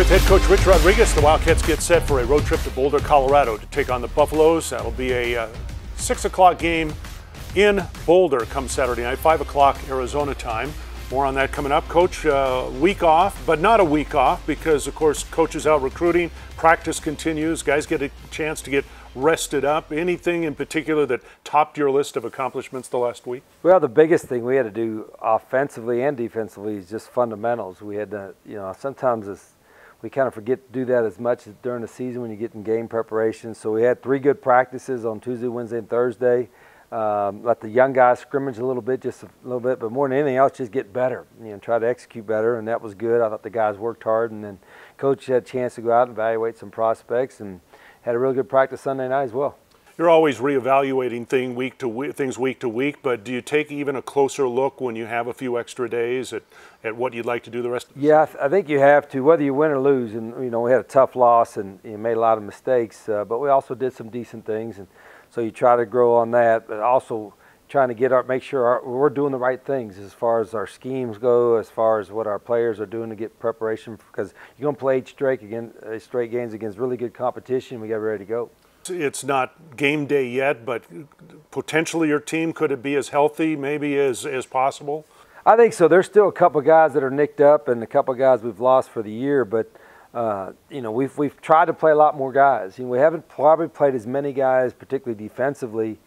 With head coach Rich Rodriguez, the Wildcats get set for a road trip to Boulder, Colorado to take on the Buffaloes. That'll be a 6 o'clock game in Boulder come Saturday night, 5 o'clock Arizona time. More on that coming up. Coach, week off, but not a week off because, of course, coach is out recruiting. Practice continues. Guys get a chance to get rested up. Anything in particular that topped your list of accomplishments the last week? Well, the biggest thing we had to do offensively and defensively is just fundamentals. We had to, sometimes we kind of forget to do that as much during the season when you get in game preparation. So we had 3 good practices on Tuesday, Wednesday, and Thursday. Let the young guys scrimmage a little bit, but more than anything else, just get better. Try to execute better, and that was good. I thought the guys worked hard, and then coach had a chance to go out and evaluate some prospects, and had a really good practice Sunday night as well. You're always reevaluating things week to week, but do you take even a closer look when you have a few extra days at what you'd like to do the rest of the season? Yeah, I think you have to, whether you win or lose. And we had a tough loss and made a lot of mistakes, but we also did some decent things, and so you try to grow on that, but also trying to make sure we're doing the right things as far as our schemes go, as far as what our players are doing to get preparation, because you're going to play 8 straight games against really good competition. We got ready to go. It's not game day yet, but potentially your team, could it be as healthy maybe as possible? I think so. There's still a couple of guys that are nicked up and a couple of guys we've lost for the year, but we've tried to play a lot more guys. We haven't probably played as many guys, particularly defensively,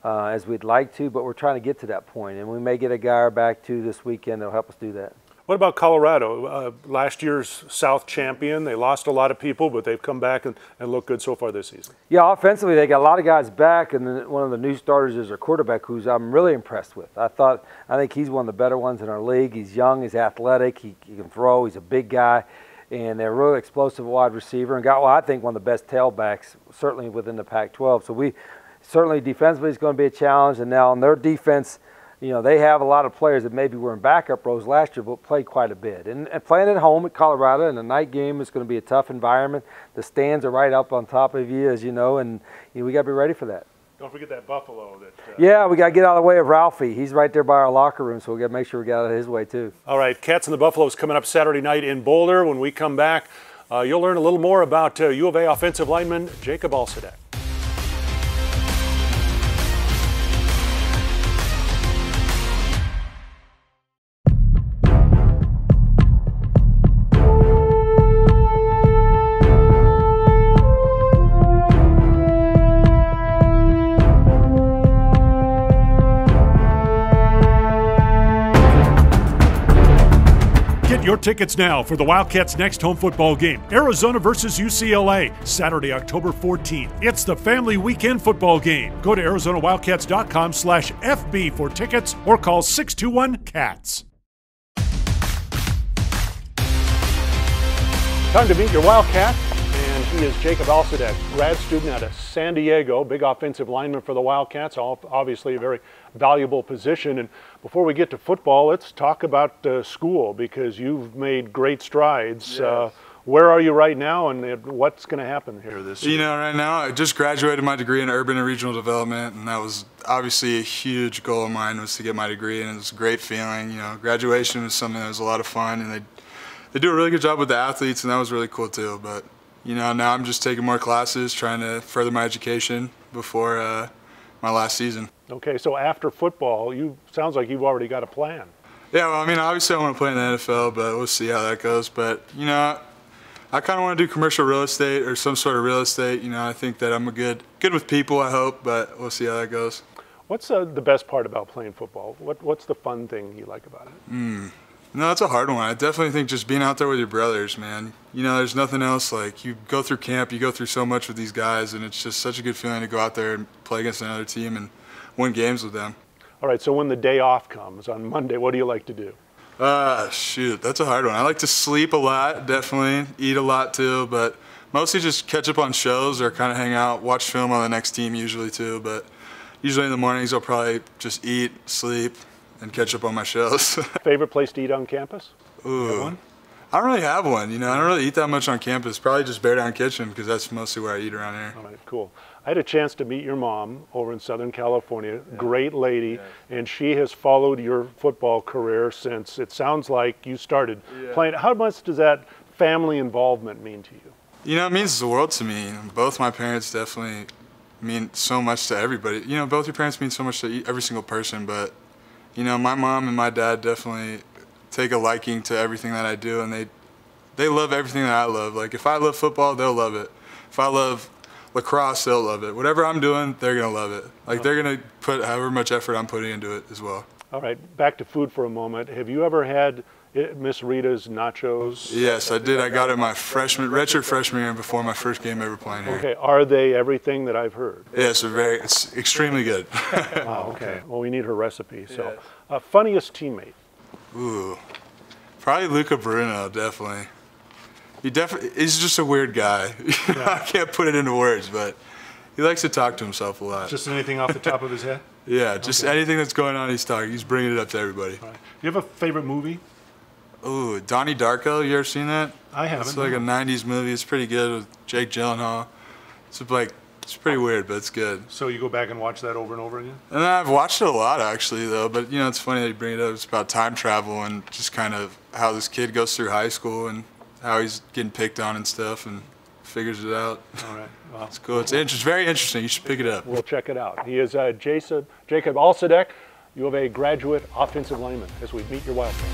as we'd like to, but we're trying to get to that point, and we may get a guy or back to this weekend that'll help us do that. What about Colorado? Last year's South champion. They lost a lot of people, but they've come back and looked good so far this season. Yeah, offensively, they got a lot of guys back, and then one of the new starters is their quarterback, who's I'm really impressed with. I think he's one of the better ones in our league. He's young, he's athletic, he can throw, he's a big guy, and they're a really explosive wide receiver, and got, I think, one of the best tailbacks, certainly within the Pac-12. So certainly defensively is going to be a challenge, and now on their defense, they have a lot of players that maybe were in backup roles last year, but played quite a bit. And playing at home at Colorado in a night game is going to be a tough environment. The stands are right up on top of you, as you know, and we got to be ready for that. Don't forget that Buffalo. Yeah, we got to get out of the way of Ralphie. He's right there by our locker room, so we got to make sure we get out of his way too. All right, Cats and the Buffaloes coming up Saturday night in Boulder. When we come back, you'll learn a little more about U of A offensive lineman Jacob Alsadek. Get your tickets now for the Wildcats' next home football game, Arizona versus UCLA, Saturday, October 14th. It's the family weekend football game. Go to ArizonaWildcats.com/FB for tickets or call 621-CATS. Time to meet your Wildcat, and he is Jacob Alsadek, grad student out of San Diego, big offensive lineman for the Wildcats, obviously a very valuable position. And before we get to football, let's talk about school, because you've made great strides. Yes. Where are you right now, and what's going to happen here this year? Right now I just graduated my degree in urban and regional development, and that was obviously a huge goal of mine, was to get my degree, and it was a great feeling. Graduation was something that was a lot of fun, and they do a really good job with the athletes, and that was really cool too. But now I'm just taking more classes, trying to further my education before my last season. Okay, so after football, sounds like you've already got a plan. Yeah, well, obviously I want to play in the NFL, but we'll see how that goes. But, I kind of want to do commercial real estate or some sort of real estate. I think that I'm good with people, I hope, but we'll see how that goes. What's the best part about playing football? What's the fun thing you like about it? No, that's a hard one. I definitely think just being out there with your brothers, man. There's nothing else. Like, you go through camp, you go through so much with these guys, and it's just such a good feeling to go out there and play against another team and win games with them. All right, so when the day off comes on Monday, what do you like to do? Shoot, that's a hard one. I like to sleep a lot, definitely, eat a lot too, but mostly just catch up on shows or kind of hang out, watch film on the next team usually too, but usually in the mornings I'll probably just eat, sleep, and catch up on my shows. Favorite place to eat on campus? Ooh, I don't really have one. I don't really eat that much on campus. Probably just Bear Down Kitchen, because that's mostly where I eat around here. All right, cool. I had a chance to meet your mom over in Southern California, great lady, and she has followed your football career since it sounds like you started playing. How much does that family involvement mean to you? You know, it means the world to me. Both my parents definitely mean so much to everybody. You know, both your parents mean so much to every single person, but, you know, my mom and my dad definitely take a liking to everything that I do, and they love everything that I love. Like, if I love football, they'll love it. If I love lacrosse, they'll love it. Whatever I'm doing, they're going to love it. Like, they're going to put however much effort I'm putting into it as well. All right, back to food for a moment. Have you ever had Miss Rita's nachos? Yes, I did. I got it my redshirt freshman year before my first game ever playing here. Okay, are they everything that I've heard? Yes, it's extremely good. Wow, okay. Well, we need her recipe. So, funniest teammate? Ooh, probably Luca Bruno, definitely. He's just a weird guy. Yeah. I can't put it into words, but he likes to talk to himself a lot. Just anything off the top of his head? Yeah, just anything that's going on, he's bringing it up to everybody. All right. Do you have a favorite movie? Ooh, Donnie Darko, you ever seen that? I haven't. It's like a 90s movie. It's pretty good with Jake Gyllenhaal. It's pretty weird, but it's good. So you go back and watch that over and over again? And I've watched it a lot, actually, though. But, you know, it's funny that you bring it up. It's about time travel and just kind of how this kid goes through high school and how he's getting picked on and stuff and figures it out. All right. Well, it's cool. It's very interesting. You should pick it up. We'll check it out. He is Jacob Alsadek. You have a graduate offensive lineman as we meet your Wildcats.